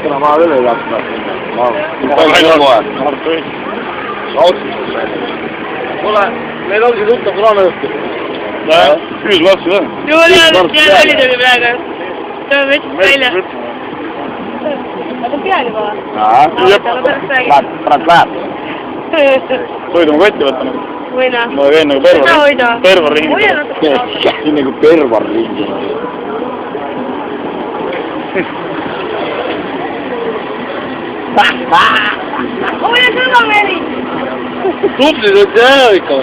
Täna ma üle ei laskma. Kuule, meil ongi tuttav kraanaõhtu. Küll vastu jah. Joo, oli tuli praegu. See on vist välja. Aga peal juba või? Läheb. Toidu ma kotti võtma. Või noh? Ma käin nagu pervar ringi. Nagu pervar ringi. Hoia kõvameri! Tupli nüüd jah ikka.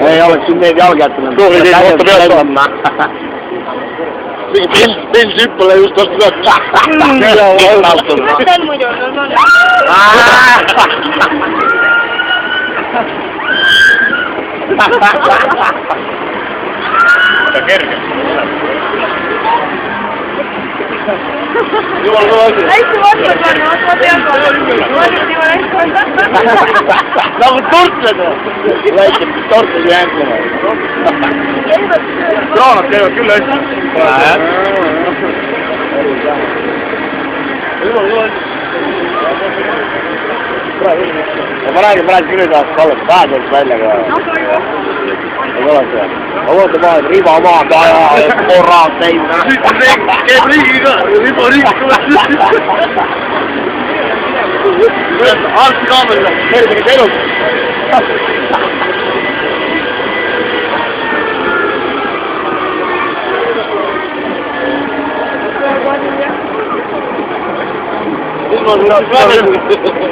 Ei oleks siin neid jalgi jätnud. Proovi teid vaata pealt panna. Mingi pill hüppale just vastu pealt. Mõte on muidu, normaalne. Ta kerge. Jumal kõva asi. Hästi vastu panna, ma tean ka. Nagu tortled või? Väike tortled jänkama. Kraanad käivad küll hästi. Jumal kõva asi. Ma räägin praegu küll ei tahaks alles, päev oleks välja ka. Ei ole see. Ma võtan maha, et riba maad aja, et korraad teine. Käib riigi ka, riba riigi tuleb. Arsti kaamel, tervine elus. Mis ma siin